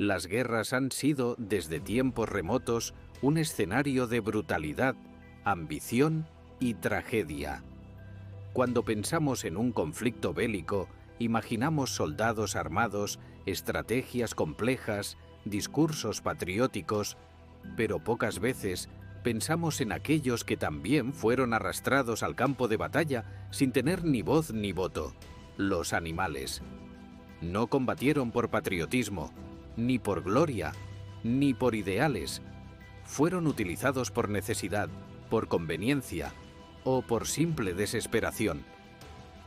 Las guerras han sido, desde tiempos remotos, un escenario de brutalidad, ambición y tragedia. Cuando pensamos en un conflicto bélico, imaginamos soldados armados, estrategias complejas, discursos patrióticos, pero pocas veces pensamos en aquellos que también fueron arrastrados al campo de batalla sin tener ni voz ni voto: los animales. No combatieron por patriotismo, ni por gloria, ni por ideales. Fueron utilizados por necesidad, por conveniencia o por simple desesperación.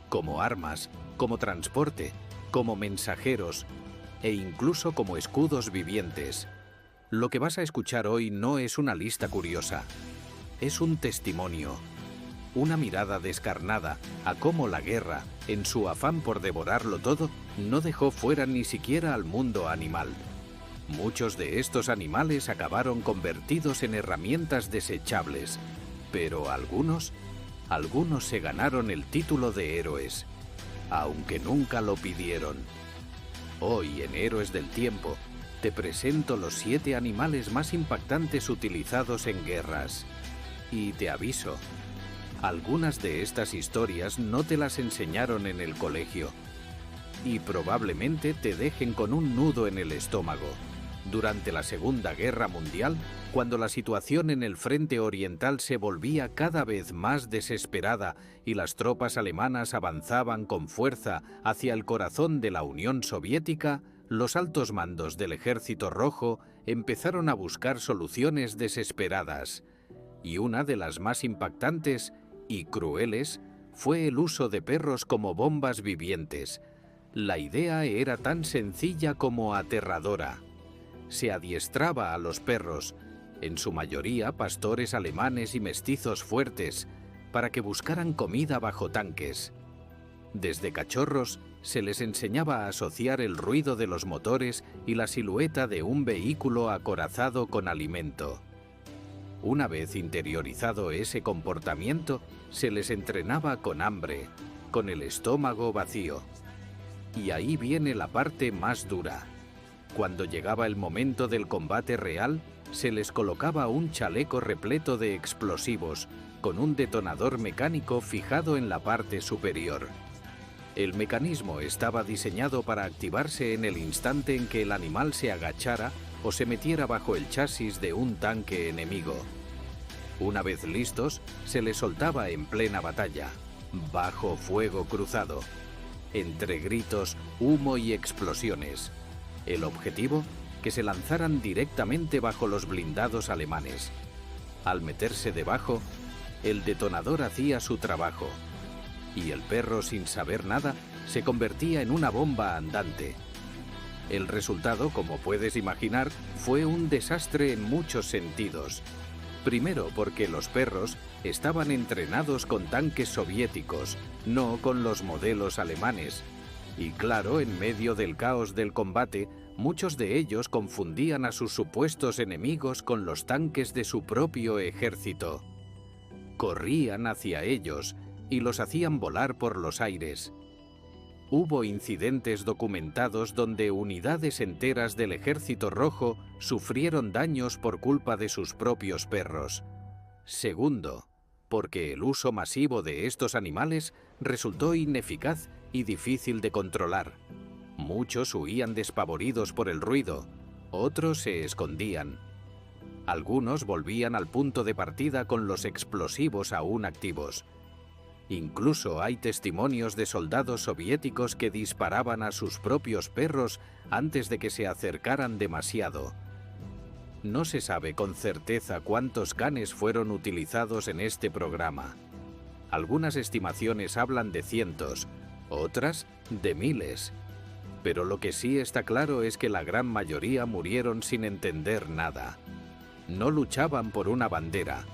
Como armas, como transporte, como mensajeros e incluso como escudos vivientes. Lo que vas a escuchar hoy no es una lista curiosa, es un testimonio, una mirada descarnada a cómo la guerra, en su afán por devorarlo todo, no dejó fuera ni siquiera al mundo animal. Muchos de estos animales acabaron convertidos en herramientas desechables, pero algunos se ganaron el título de héroes, aunque nunca lo pidieron. Hoy, en Héroes del Tiempo, te presento los 7 animales más impactantes utilizados en guerras. Y te aviso, algunas de estas historias no te las enseñaron en el colegio. Y probablemente te dejen con un nudo en el estómago. Durante la Segunda Guerra Mundial, cuando la situación en el frente oriental se volvía cada vez más desesperada y las tropas alemanas avanzaban con fuerza hacia el corazón de la Unión Soviética, los altos mandos del Ejército Rojo empezaron a buscar soluciones desesperadas. Y una de las más impactantes y crueles fue el uso de perros como bombas vivientes. La idea era tan sencilla como aterradora. Se adiestraba a los perros, en su mayoría pastores alemanes y mestizos fuertes, para que buscaran comida bajo tanques. Desde cachorros se les enseñaba a asociar el ruido de los motores y la silueta de un vehículo acorazado con alimento. Una vez interiorizado ese comportamiento, se les entrenaba con hambre, con el estómago vacío. Y ahí viene la parte más dura. Cuando llegaba el momento del combate real, se les colocaba un chaleco repleto de explosivos, con un detonador mecánico fijado en la parte superior. El mecanismo estaba diseñado para activarse en el instante en que el animal se agachara o se metiera bajo el chasis de un tanque enemigo. Una vez listos, se les soltaba en plena batalla, bajo fuego cruzado, entre gritos, humo y explosiones. El objetivo, que se lanzaran directamente bajo los blindados alemanes. Al meterse debajo, el detonador hacía su trabajo, y el perro, sin saber nada, se convertía en una bomba andante. El resultado, como puedes imaginar, fue un desastre en muchos sentidos. Primero, porque los perros estaban entrenados con tanques soviéticos, no con los modelos alemanes. Y claro, en medio del caos del combate, muchos de ellos confundían a sus supuestos enemigos con los tanques de su propio ejército. Corrían hacia ellos y los hacían volar por los aires. Hubo incidentes documentados donde unidades enteras del Ejército Rojo sufrieron daños por culpa de sus propios perros. Segundo, porque el uso masivo de estos animales resultó ineficaz y difícil de controlar. Muchos huían despavoridos por el ruido, otros se escondían. Algunos volvían al punto de partida con los explosivos aún activos. Incluso hay testimonios de soldados soviéticos que disparaban a sus propios perros antes de que se acercaran demasiado. No se sabe con certeza cuántos canes fueron utilizados en este programa. Algunas estimaciones hablan de cientos, otras de miles. Pero lo que sí está claro es que la gran mayoría murieron sin entender nada. No luchaban por una bandera,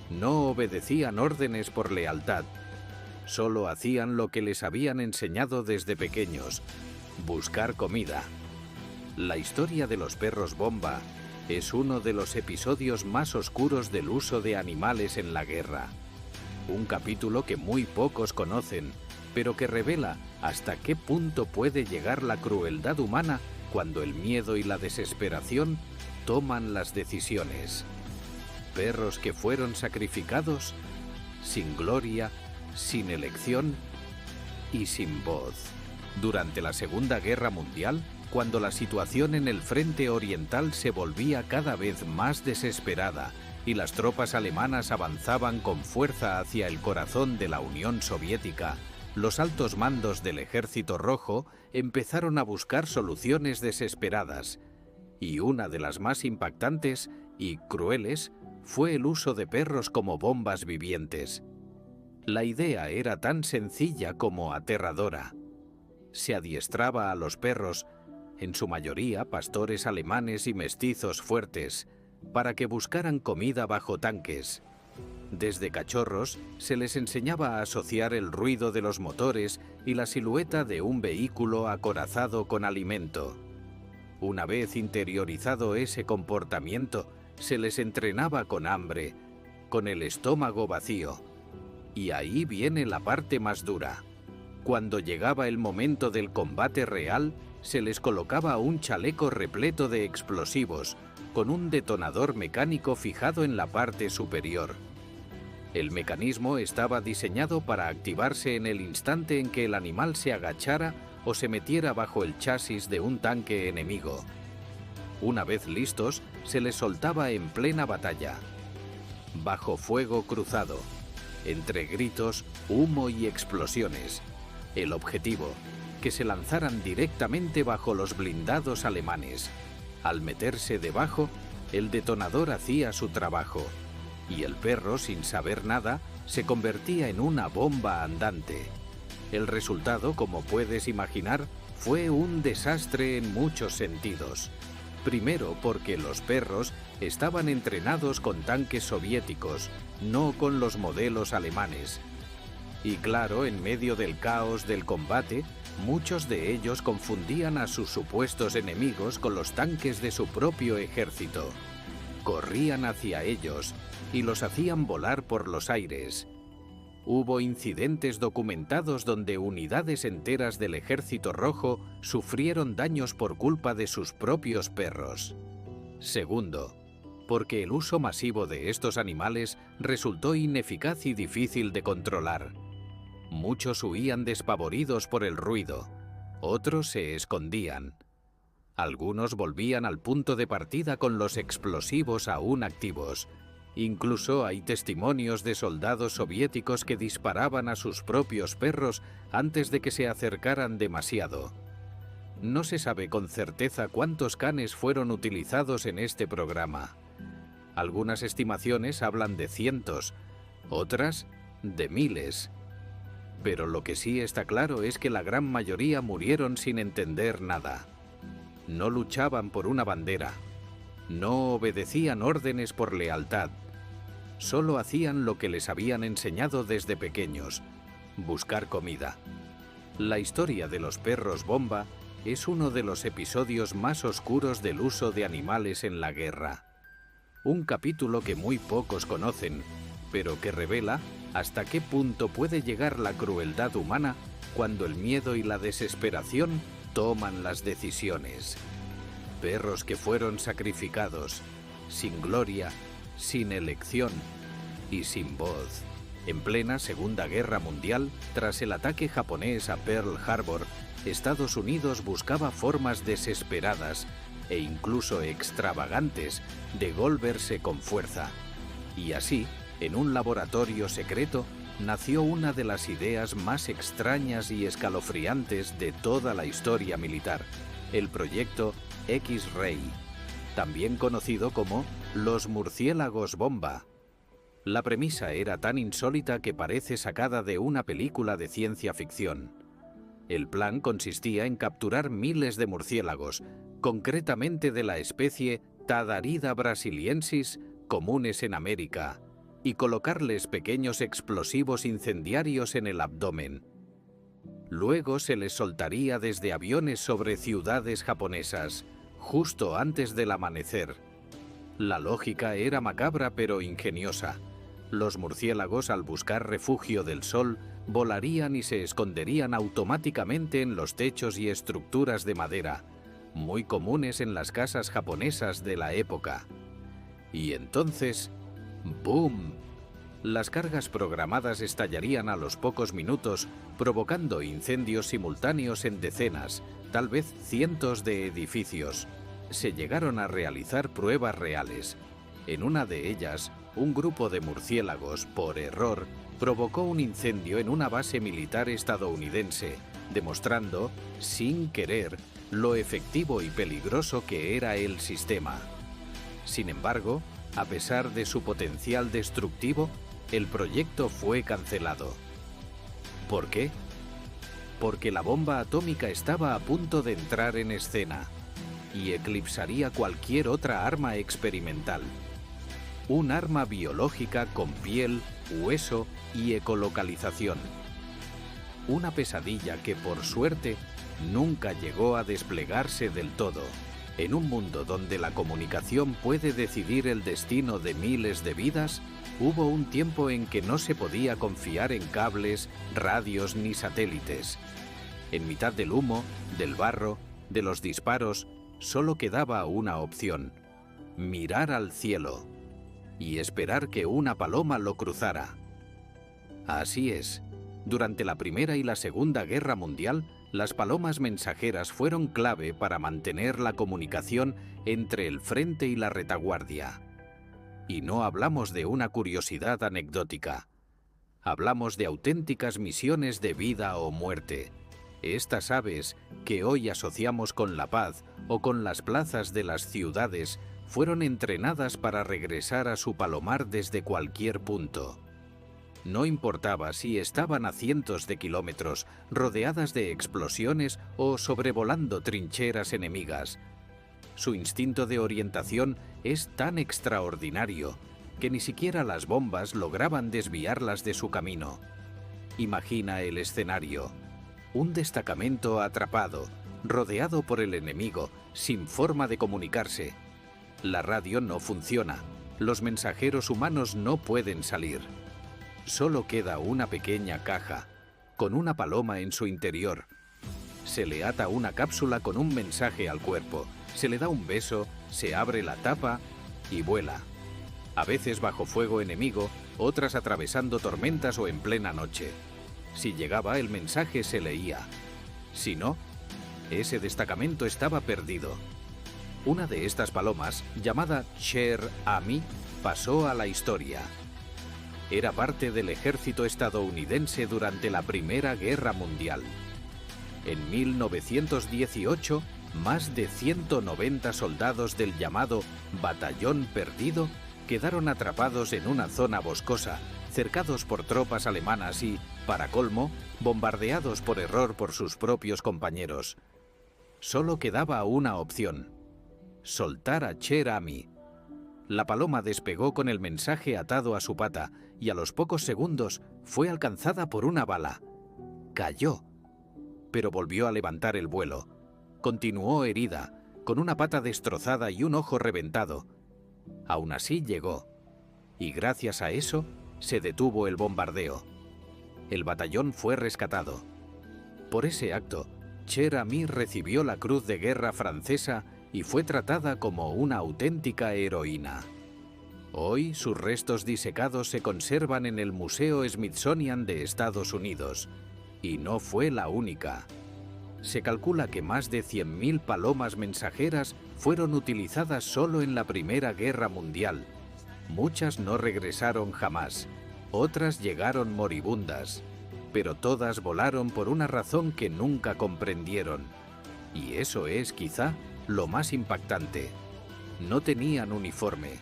no obedecían órdenes por lealtad. Solo hacían lo que les habían enseñado desde pequeños: buscar comida. La historia de los perros bomba es uno de los episodios más oscuros del uso de animales en la guerra. Un capítulo que muy pocos conocen, pero que revela hasta qué punto puede llegar la crueldad humana cuando el miedo y la desesperación toman las decisiones. Perros que fueron sacrificados, sin gloria, sin elección y sin voz. Durante la Segunda Guerra Mundial, cuando la situación en el frente oriental se volvía cada vez más desesperada y las tropas alemanas avanzaban con fuerza hacia el corazón de la Unión Soviética, los altos mandos del Ejército Rojo empezaron a buscar soluciones desesperadas, y una de las más impactantes y crueles fue el uso de perros como bombas vivientes. La idea era tan sencilla como aterradora. Se adiestraba a los perros, en su mayoría pastores alemanes y mestizos fuertes, para que buscaran comida bajo tanques. Desde cachorros se les enseñaba a asociar el ruido de los motores y la silueta de un vehículo acorazado con alimento. Una vez interiorizado ese comportamiento, se les entrenaba con hambre, con el estómago vacío. Y ahí viene la parte más dura. Cuando llegaba el momento del combate real, se les colocaba un chaleco repleto de explosivos, con un detonador mecánico fijado en la parte superior. El mecanismo estaba diseñado para activarse en el instante en que el animal se agachara o se metiera bajo el chasis de un tanque enemigo. Una vez listos, se les soltaba en plena batalla. Bajo fuego cruzado, entre gritos, humo y explosiones. El objetivo, que se lanzaran directamente bajo los blindados alemanes. Al meterse debajo, el detonador hacía su trabajo, y el perro, sin saber nada, se convertía en una bomba andante. El resultado, como puedes imaginar, fue un desastre en muchos sentidos. Primero, porque los perros estaban entrenados con tanques soviéticos, no con los modelos alemanes. Y claro, en medio del caos del combate, muchos de ellos confundían a sus supuestos enemigos con los tanques de su propio ejército. Corrían hacia ellos y los hacían volar por los aires. Hubo incidentes documentados donde unidades enteras del Ejército Rojo sufrieron daños por culpa de sus propios perros. Segundo, porque el uso masivo de estos animales resultó ineficaz y difícil de controlar. Muchos huían despavoridos por el ruido, otros se escondían. Algunos volvían al punto de partida con los explosivos aún activos. Incluso hay testimonios de soldados soviéticos que disparaban a sus propios perros antes de que se acercaran demasiado. No se sabe con certeza cuántos canes fueron utilizados en este programa. Algunas estimaciones hablan de cientos, otras de miles. Pero lo que sí está claro es que la gran mayoría murieron sin entender nada. No luchaban por una bandera. No obedecían órdenes por lealtad. Solo hacían lo que les habían enseñado desde pequeños: buscar comida. La historia de los perros bomba es uno de los episodios más oscuros del uso de animales en la guerra. Un capítulo que muy pocos conocen, pero que revela hasta qué punto puede llegar la crueldad humana cuando el miedo y la desesperación toman las decisiones. Perros que fueron sacrificados, sin gloria, sin elección y sin voz. En plena Segunda Guerra Mundial, tras el ataque japonés a Pearl Harbor, Estados Unidos buscaba formas desesperadas e incluso extravagantes de volverse con fuerza. Y así, en un laboratorio secreto, nació una de las ideas más extrañas y escalofriantes de toda la historia militar: el proyecto X-Ray, también conocido como los murciélagos bomba. La premisa era tan insólita que parece sacada de una película de ciencia ficción. El plan consistía en capturar miles de murciélagos, concretamente de la especie Tadarida brasiliensis, comunes en América, y colocarles pequeños explosivos incendiarios en el abdomen. Luego se les soltaría desde aviones sobre ciudades japonesas, justo antes del amanecer. La lógica era macabra pero ingeniosa. Los murciélagos, al buscar refugio del sol, volarían y se esconderían automáticamente en los techos y estructuras de madera, muy comunes en las casas japonesas de la época. Y entonces, ¡boom! Las cargas programadas estallarían a los pocos minutos, provocando incendios simultáneos en decenas, tal vez cientos de edificios. Se llegaron a realizar pruebas reales. En una de ellas, un grupo de murciélagos, por error, provocó un incendio en una base militar estadounidense, demostrando, sin querer, lo efectivo y peligroso que era el sistema. Sin embargo, a pesar de su potencial destructivo, el proyecto fue cancelado. ¿Por qué? Porque la bomba atómica estaba a punto de entrar en escena y eclipsaría cualquier otra arma experimental. Un arma biológica con piel, hueso y ecolocalización. Una pesadilla que, por suerte, nunca llegó a desplegarse del todo. En un mundo donde la comunicación puede decidir el destino de miles de vidas, hubo un tiempo en que no se podía confiar en cables, radios ni satélites. En mitad del humo, del barro, de los disparos, solo quedaba una opción: mirar al cielo y esperar que una paloma lo cruzara. Así es, durante la Primera y la Segunda Guerra Mundial, las palomas mensajeras fueron clave para mantener la comunicación entre el frente y la retaguardia. Y no hablamos de una curiosidad anecdótica. Hablamos de auténticas misiones de vida o muerte. Estas aves, que hoy asociamos con la paz o con las plazas de las ciudades, fueron entrenadas para regresar a su palomar desde cualquier punto. No importaba si estaban a cientos de kilómetros, rodeadas de explosiones o sobrevolando trincheras enemigas. Su instinto de orientación es tan extraordinario que ni siquiera las bombas lograban desviarlas de su camino. Imagina el escenario: un destacamento atrapado, rodeado por el enemigo, sin forma de comunicarse. La radio no funciona, los mensajeros humanos no pueden salir. Solo queda una pequeña caja, con una paloma en su interior. Se le ata una cápsula con un mensaje al cuerpo, se le da un beso, se abre la tapa y vuela. A veces bajo fuego enemigo, otras atravesando tormentas o en plena noche. Si llegaba, el mensaje se leía. Si no, ese destacamento estaba perdido. Una de estas palomas, llamada Cher Ami, pasó a la historia. Era parte del ejército estadounidense durante la Primera Guerra Mundial. En 1918, más de 190 soldados del llamado Batallón Perdido quedaron atrapados en una zona boscosa, cercados por tropas alemanas y, para colmo, bombardeados por error por sus propios compañeros. Solo quedaba una opción: soltar a Cher Ami. La paloma despegó con el mensaje atado a su pata y a los pocos segundos fue alcanzada por una bala. Cayó, pero volvió a levantar el vuelo. Continuó herida, con una pata destrozada y un ojo reventado. Aún así llegó, y gracias a eso se detuvo el bombardeo. El batallón fue rescatado. Por ese acto, Cher Ami recibió la Cruz de Guerra francesa y fue tratada como una auténtica heroína. Hoy sus restos disecados se conservan en el Museo Smithsonian de Estados Unidos. Y no fue la única. Se calcula que más de 100.000 palomas mensajeras fueron utilizadas solo en la Primera Guerra Mundial. Muchas no regresaron jamás, otras llegaron moribundas, pero todas volaron por una razón que nunca comprendieron. Y eso es, quizá, lo más impactante. No tenían uniforme,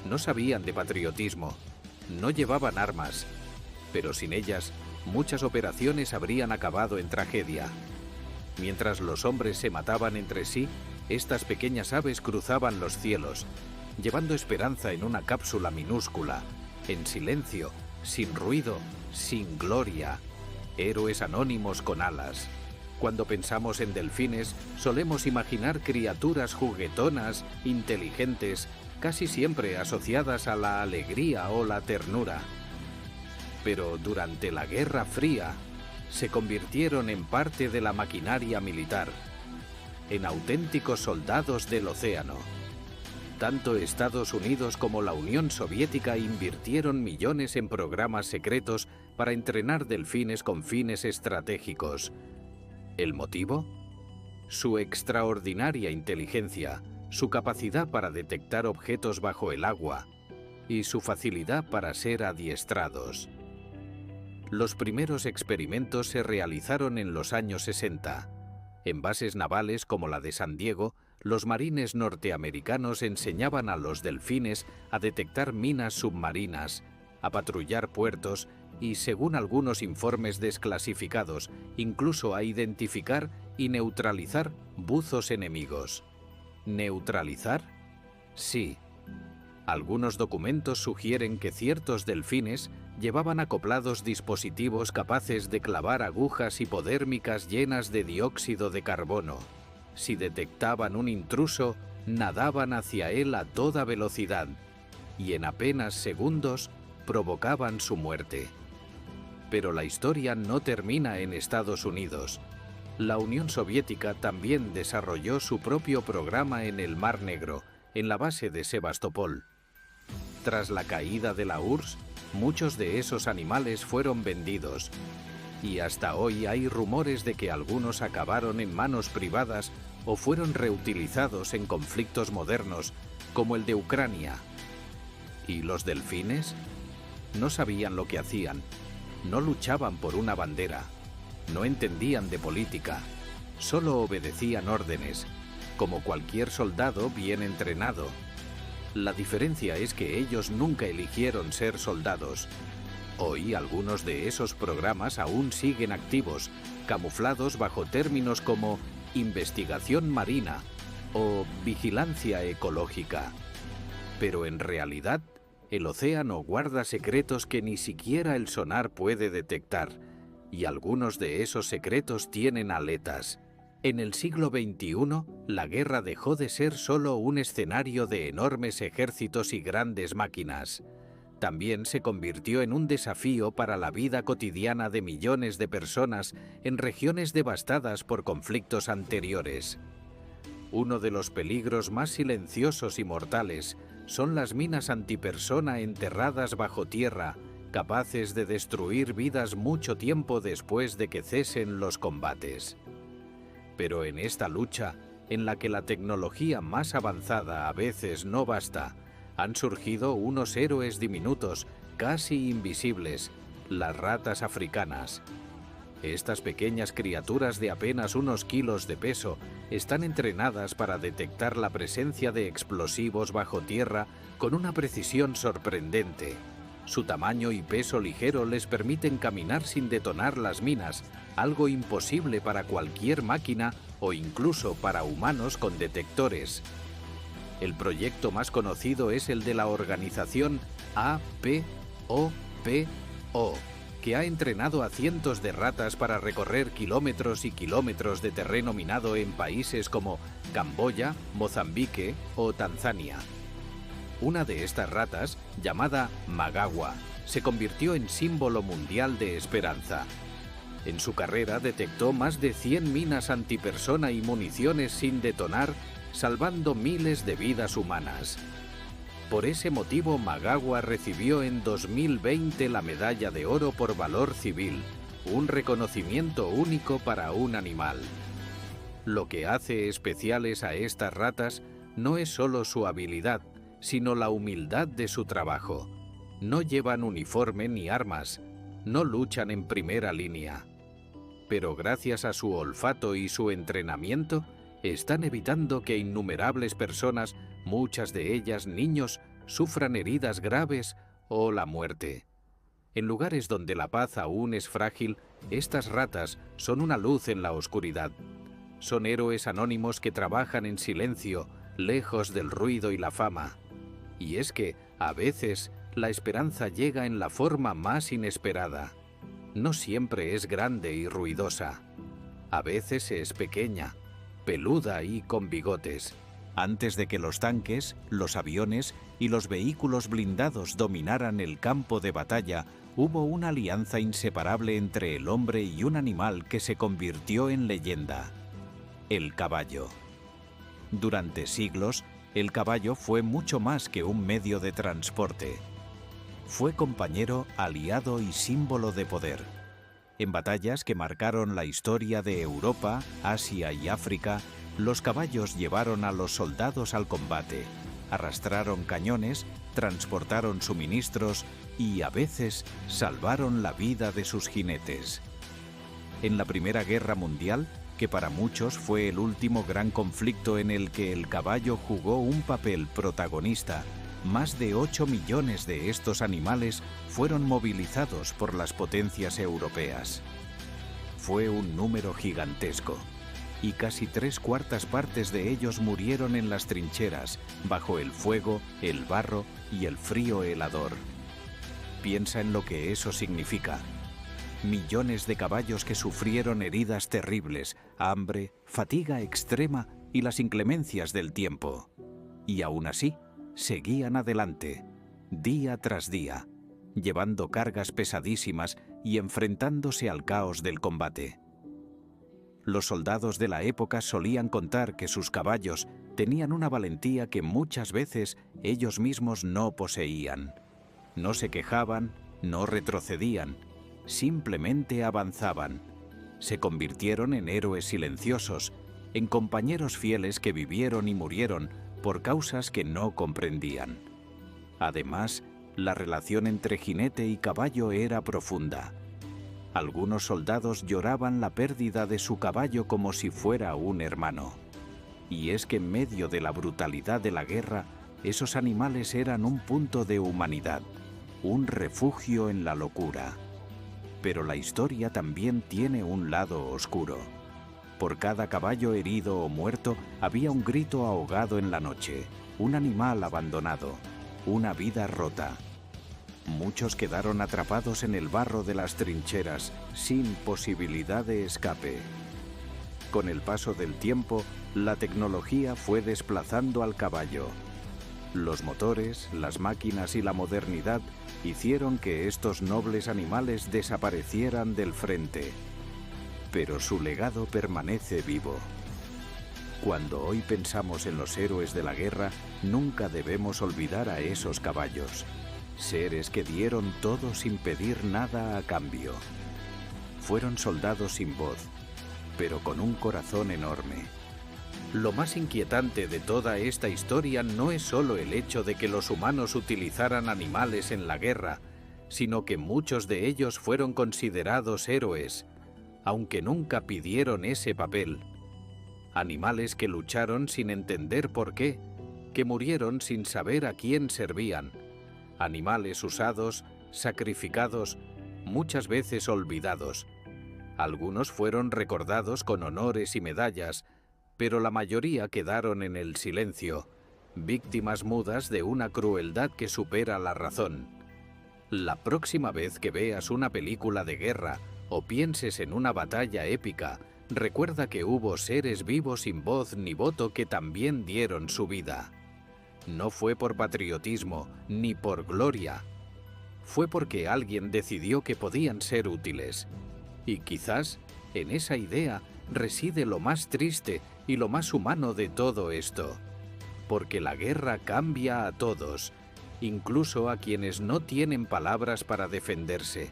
no sabían de patriotismo, no llevaban armas, pero sin ellas, muchas operaciones habrían acabado en tragedia. Mientras los hombres se mataban entre sí, estas pequeñas aves cruzaban los cielos, llevando esperanza en una cápsula minúscula, en silencio, sin ruido, sin gloria. Héroes anónimos con alas. Cuando pensamos en delfines, solemos imaginar criaturas juguetonas, inteligentes, casi siempre asociadas a la alegría o la ternura. Pero durante la Guerra Fría, se convirtieron en parte de la maquinaria militar. en auténticos soldados del océano. Tanto Estados Unidos como la Unión Soviética invirtieron millones en programas secretos para entrenar delfines con fines estratégicos. ¿El motivo? Su extraordinaria inteligencia, su capacidad para detectar objetos bajo el agua y su facilidad para ser adiestrados. Los primeros experimentos se realizaron en los años 60. En bases navales como la de San Diego, los marines norteamericanos enseñaban a los delfines a detectar minas submarinas, a patrullar puertos y, según algunos informes desclasificados, incluso a identificar y neutralizar buzos enemigos. ¿Neutralizar? Sí. Algunos documentos sugieren que ciertos delfines llevaban acoplados dispositivos capaces de clavar agujas hipodérmicas llenas de dióxido de carbono. Si detectaban un intruso, nadaban hacia él a toda velocidad y en apenas segundos provocaban su muerte. Pero la historia no termina en Estados Unidos. La Unión Soviética también desarrolló su propio programa en el Mar Negro, en la base de Sebastopol. Tras la caída de la URSS, muchos de esos animales fueron vendidos, y hasta hoy hay rumores de que algunos acabaron en manos privadas o fueron reutilizados en conflictos modernos, como el de Ucrania. ¿Y los delfines? No sabían lo que hacían, no luchaban por una bandera, no entendían de política, solo obedecían órdenes, como cualquier soldado bien entrenado. La diferencia es que ellos nunca eligieron ser soldados. Hoy algunos de esos programas aún siguen activos, camuflados bajo términos como investigación marina o vigilancia ecológica. Pero en realidad, el océano guarda secretos que ni siquiera el sonar puede detectar, y algunos de esos secretos tienen aletas. En el siglo XXI, la guerra dejó de ser solo un escenario de enormes ejércitos y grandes máquinas. También se convirtió en un desafío para la vida cotidiana de millones de personas en regiones devastadas por conflictos anteriores. Uno de los peligros más silenciosos y mortales son las minas antipersona enterradas bajo tierra, capaces de destruir vidas mucho tiempo después de que cesen los combates. Pero en esta lucha, en la que la tecnología más avanzada a veces no basta, han surgido unos héroes diminutos, casi invisibles, las ratas africanas. Estas pequeñas criaturas de apenas unos kilos de peso están entrenadas para detectar la presencia de explosivos bajo tierra con una precisión sorprendente. Su tamaño y peso ligero les permiten caminar sin detonar las minas, algo imposible para cualquier máquina o incluso para humanos con detectores. El proyecto más conocido es el de la organización APOPO, que ha entrenado a cientos de ratas para recorrer kilómetros y kilómetros de terreno minado en países como Camboya, Mozambique o Tanzania. Una de estas ratas, llamada Magawa, se convirtió en símbolo mundial de esperanza. En su carrera detectó más de 100 minas antipersona y municiones sin detonar, salvando miles de vidas humanas. Por ese motivo, Magawa recibió en 2020 la Medalla de Oro por Valor Civil, un reconocimiento único para un animal. Lo que hace especiales a estas ratas no es solo su habilidad, sino la humildad de su trabajo. No llevan uniforme ni armas, no luchan en primera línea. Pero gracias a su olfato y su entrenamiento, están evitando que innumerables personas, muchas de ellas niños, sufran heridas graves o la muerte. En lugares donde la paz aún es frágil, estas ratas son una luz en la oscuridad. Son héroes anónimos que trabajan en silencio, lejos del ruido y la fama. Y es que, a veces, la esperanza llega en la forma más inesperada. No siempre es grande y ruidosa. A veces es pequeña, peluda y con bigotes. Antes de que los tanques, los aviones y los vehículos blindados dominaran el campo de batalla, hubo una alianza inseparable entre el hombre y un animal que se convirtió en leyenda: el caballo. Durante siglos, el caballo fue mucho más que un medio de transporte. Fue compañero, aliado y símbolo de poder. En batallas que marcaron la historia de Europa, Asia y África, los caballos llevaron a los soldados al combate, arrastraron cañones, transportaron suministros y, a veces, salvaron la vida de sus jinetes. En la Primera Guerra Mundial, que para muchos fue el último gran conflicto en el que el caballo jugó un papel protagonista, más de 8 millones de estos animales fueron movilizados por las potencias europeas. Fue un número gigantesco, y casi 3/4 partes de ellos murieron en las trincheras, bajo el fuego, el barro y el frío helador. Piensa en lo que eso significa. Millones de caballos que sufrieron heridas terribles, hambre, fatiga extrema y las inclemencias del tiempo. Y aún así, seguían adelante, día tras día, llevando cargas pesadísimas y enfrentándose al caos del combate. Los soldados de la época solían contar que sus caballos tenían una valentía que muchas veces ellos mismos no poseían. No se quejaban, no retrocedían, simplemente avanzaban. Se convirtieron en héroes silenciosos, en compañeros fieles que vivieron y murieron por causas que no comprendían. Además, la relación entre jinete y caballo era profunda. Algunos soldados lloraban la pérdida de su caballo como si fuera un hermano. Y es que en medio de la brutalidad de la guerra, esos animales eran un punto de humanidad, un refugio en la locura. Pero la historia también tiene un lado oscuro. Por cada caballo herido o muerto había un grito ahogado en la noche, un animal abandonado, una vida rota. Muchos quedaron atrapados en el barro de las trincheras, sin posibilidad de escape. Con el paso del tiempo, la tecnología fue desplazando al caballo. Los motores, las máquinas y la modernidad hicieron que estos nobles animales desaparecieran del frente. Pero su legado permanece vivo. Cuando hoy pensamos en los héroes de la guerra, nunca debemos olvidar a esos caballos. Seres que dieron todo sin pedir nada a cambio. Fueron soldados sin voz, pero con un corazón enorme. Lo más inquietante de toda esta historia no es solo el hecho de que los humanos utilizaran animales en la guerra, sino que muchos de ellos fueron considerados héroes, aunque nunca pidieron ese papel. Animales que lucharon sin entender por qué, que murieron sin saber a quién servían. Animales usados, sacrificados, muchas veces olvidados. Algunos fueron recordados con honores y medallas, pero la mayoría quedaron en el silencio, víctimas mudas de una crueldad que supera la razón. La próxima vez que veas una película de guerra o pienses en una batalla épica, recuerda que hubo seres vivos sin voz ni voto que también dieron su vida. No fue por patriotismo ni por gloria. Fue porque alguien decidió que podían ser útiles. Y quizás en esa idea reside lo más triste y lo más humano de todo esto. Porque la guerra cambia a todos, incluso a quienes no tienen palabras para defenderse.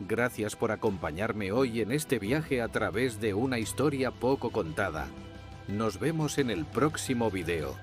Gracias por acompañarme hoy en este viaje a través de una historia poco contada. Nos vemos en el próximo video.